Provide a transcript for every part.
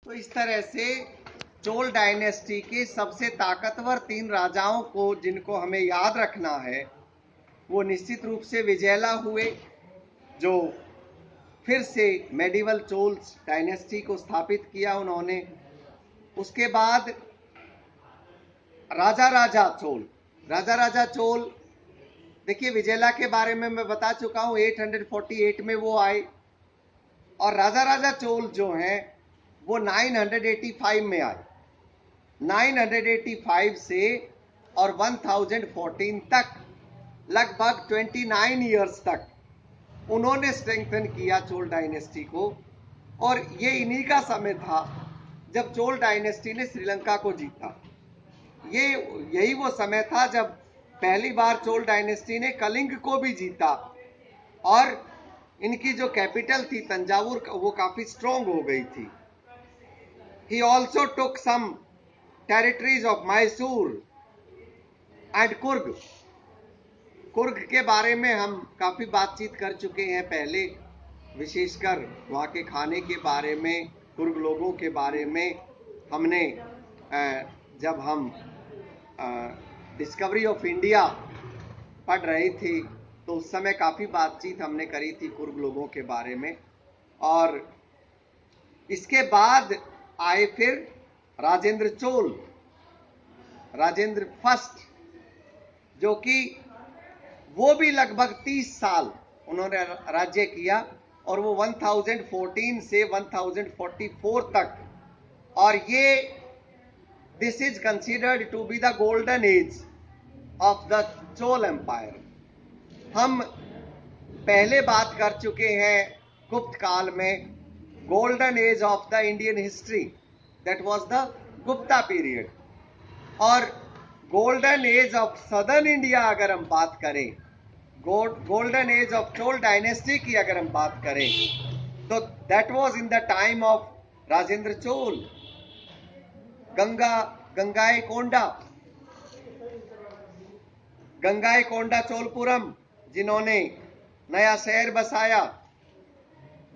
तो इस तरह से चोल डायनेस्टी के सबसे ताकतवर 3 राजाओं को जिनको हमें याद रखना है वो निश्चित रूप से विजयला हुए, जो फिर से मेडिवल चोल्स डायनेस्टी को स्थापित किया उन्होंने। उसके बाद राजा राजा चोल, देखिए विजयला के बारे में मैं बता चुका हूं, 848 में वो आए, और राजा चोल जो हैं वो 985 में आए। 985 से और 1014 तक लगभग 29 इयर्स तक उन्होंने स्ट्रेंथन किया चोल डायनेस्टी को। और ये इन्हीं का समय था जब चोल डायनेस्टी ने श्रीलंका को जीता। यही वो समय था जब पहली बार चोल डायनेस्टी ने कलिंग को भी जीता, और इनकी जो कैपिटल थी तंजावुर, वो काफी स्ट्रॉन्ग हो गई थी। He also took some territories of Mysore and Kurg. Coorg के बारे में हम काफी बातचीत कर चुके हैं पहले, विशेषकर वहाँ के खाने के बारे में, कुर्ग लोगों के बारे में हमने जब हम डिस्कवरी ऑफ इंडिया पढ़ रहे थे तो उस समय काफी बातचीत हमने करी थी कुर्ग लोगों के बारे में। और इसके बाद आए फिर राजेंद्र चोल, राजेंद्र फर्स्ट, जो कि वो भी लगभग 30 साल उन्होंने राज्य किया, और वो 1014 से 1044 तक। और ये this is considered to be the golden age of the Chola empire. हम पहले बात कर चुके हैं गुप्त काल में, golden age of the Indian history, that was the Gupta period. और golden age of southern India अगर हम बात करें, golden age of Chola dynasty की अगर हम बात करें, तो that was in the time of Rajendra Chola. Gangaikonda Cholapuram, जिन्होंने नया शहर बसाया,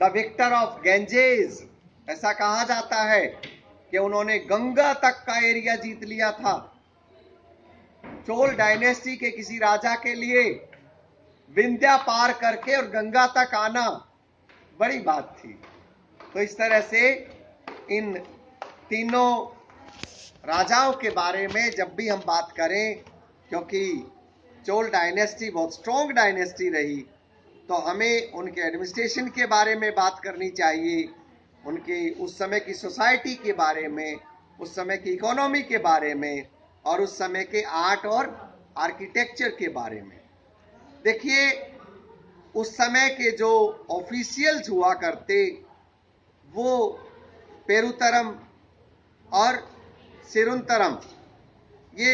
द विक्टर ऑफ गैंजेस, ऐसा कहा जाता है कि उन्होंने गंगा तक का एरिया जीत लिया था। चोल डायनेस्टी के किसी राजा के लिए विंध्या पार करके और गंगा तक आना बड़ी बात थी। तो इस तरह से इन तीनों राजाओं के बारे में जब भी हम बात करें, क्योंकि चोल डायनेस्टी बहुत स्ट्रॉन्ग डायनेस्टी रही, तो हमें उनके एडमिनिस्ट्रेशन के बारे में बात करनी चाहिए, उनके उस समय की सोसाइटी के बारे में, उस समय की इकोनॉमी के बारे में, और उस समय के आर्ट और आर्किटेक्चर के बारे में। देखिए उस समय के जो ऑफिशियल्स हुआ करते वो पेरुतरम और सिरुंतरम, ये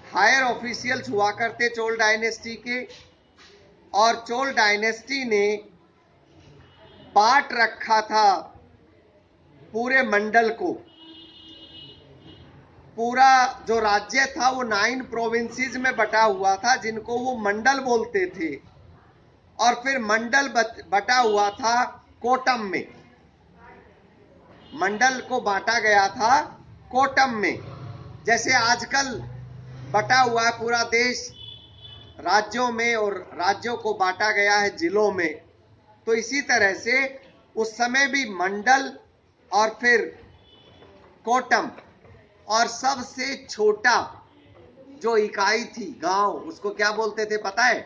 हायर ऑफिशियल्स हुआ करते चोल डायनेस्टी के। और चोल डायनेस्टी ने बांट रखा था पूरे मंडल को। पूरा जो राज्य था वो 9 प्रोविंसेस में बटा हुआ था, जिनको वो मंडल बोलते थे। और फिर मंडल बटा हुआ था कोटम में, मंडल को बांटा गया था कोटम में। जैसे आजकल बटा हुआ है पूरा देश राज्यों में, और राज्यों को बांटा गया है जिलों में, तो इसी तरह से उस समय भी मंडल और फिर कोटम, और सबसे छोटा जो इकाई थी गांव, उसको क्या बोलते थे पता है?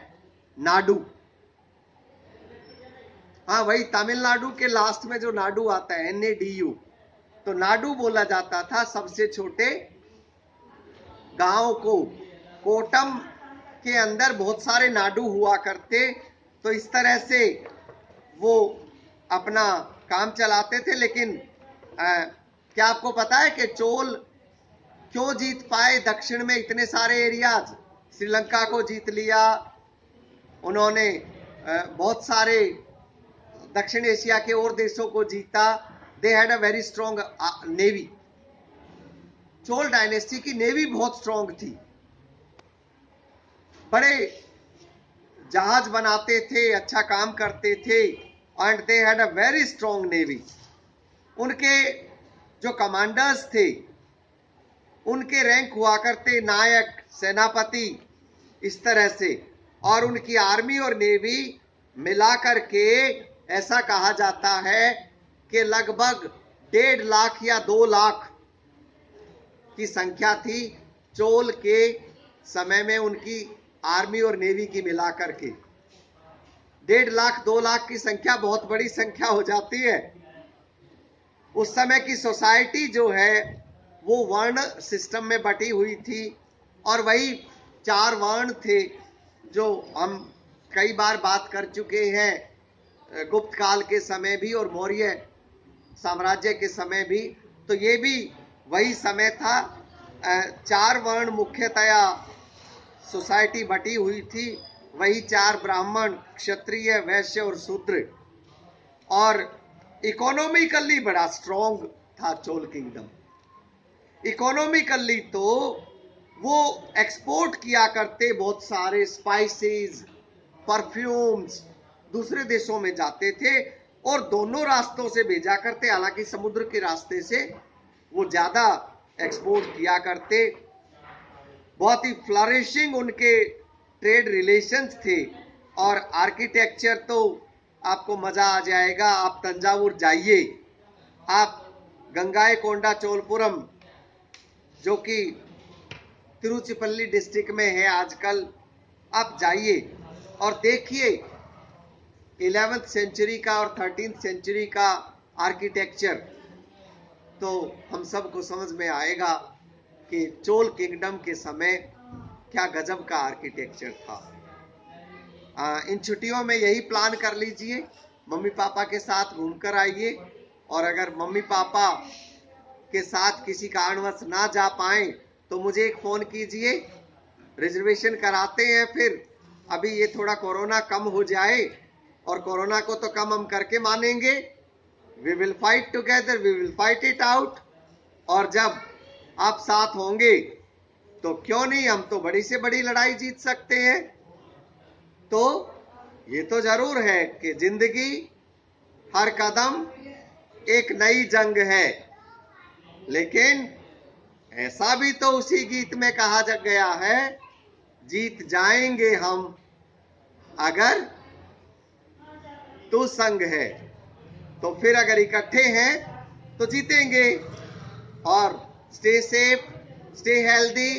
नाडु। हाँ, वही तमिलनाडु के लास्ट में जो नाडु आता है, NADU, तो नाडु बोला जाता था सबसे छोटे गांव को। कोटम के अंदर बहुत सारे नाडु हुआ करते, तो इस तरह से वो अपना काम चलाते थे। लेकिन क्या आपको पता है कि चोल क्यों जीत पाए दक्षिण में इतने सारे एरियाज? श्रीलंका को जीत लिया उन्होंने, बहुत सारे दक्षिण एशिया के और देशों को जीता। They had a very strong navy. Chola dynasty की नेवी बहुत स्ट्रॉन्ग थी, बड़े जहाज बनाते थे, अच्छा काम करते थे, and they had a very strong navy. उनके जो कमांडर्स थे उनके रैंक हुआ करते नायक, सेनापति, इस तरह से, और उनकी आर्मी और नेवी मिलाकर के ऐसा कहा जाता है कि लगभग 1.5 लाख या 2 लाख की संख्या थी चोल के समय में, उनकी आर्मी और नेवी की मिलाकर के 1.5 लाख 2 लाख की संख्या बहुत बड़ी संख्या हो जाती है। उस समय की सोसाइटी जो है वो वर्ण सिस्टम में बटी हुई थी, और वही 4 वर्ण थे जो हम कई बार बात कर चुके हैं गुप्त काल के समय भी और मौर्य साम्राज्य के समय भी। तो ये भी वही समय था। 4 वर्ण मुख्यतया सोसाइटी बटी हुई थी, वही 4 ब्राह्मण, क्षत्रिय, वैश्य और शूद्र। और इकोनॉमिकली बड़ा स्ट्रॉन्ग था चोल किंगडम। इकोनॉमिकली तो वो एक्सपोर्ट किया करते बहुत सारे स्पाइसेस, परफ्यूम्स दूसरे देशों में जाते थे और दोनों रास्तों से भेजा करते। हालांकि समुद्र के रास्ते से वो ज्यादा एक्सपोर्ट किया करते। बहुत ही फ्लरिशिंग उनके ट्रेड रिलेशंस थे। और आर्किटेक्चर तो आपको मजा आ जाएगा। आप तंजावुर जाइए, आप गंगाईकोंडा चोलपुरम जो कि तिरुचिपल्ली डिस्ट्रिक्ट में है आजकल, आप जाइए और देखिए 11th सेंचुरी का और 13th सेंचुरी का आर्किटेक्चर, तो हम सबको समझ में आएगा कि चोल किंगडम के समय क्या गजब का आर्किटेक्चर था। इन छुट्टियों में यही प्लान कर लीजिए, मम्मी पापा के साथ घूमकर आइए। और अगर मम्मी पापा के साथ किसी कारणवश ना जा पाए तो मुझे एक फोन कीजिए, रिजर्वेशन कराते हैं। फिर अभी ये थोड़ा कोरोना कम हो जाए, और कोरोना को तो कम हम करके मानेंगे। We will fight together, we will fight it out. और जब आप साथ होंगे तो क्यों नहीं, हम तो बड़ी से बड़ी लड़ाई जीत सकते हैं। तो ये तो जरूर है कि जिंदगी हर कदम एक नई जंग है, लेकिन ऐसा भी तो उसी गीत में कहा गया है, जीत जाएंगे हम अगर तू संग है। तो फिर अगर इकट्ठे हैं तो जीतेंगे। और stay safe, stay healthy,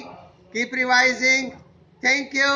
keep revising. Thank you.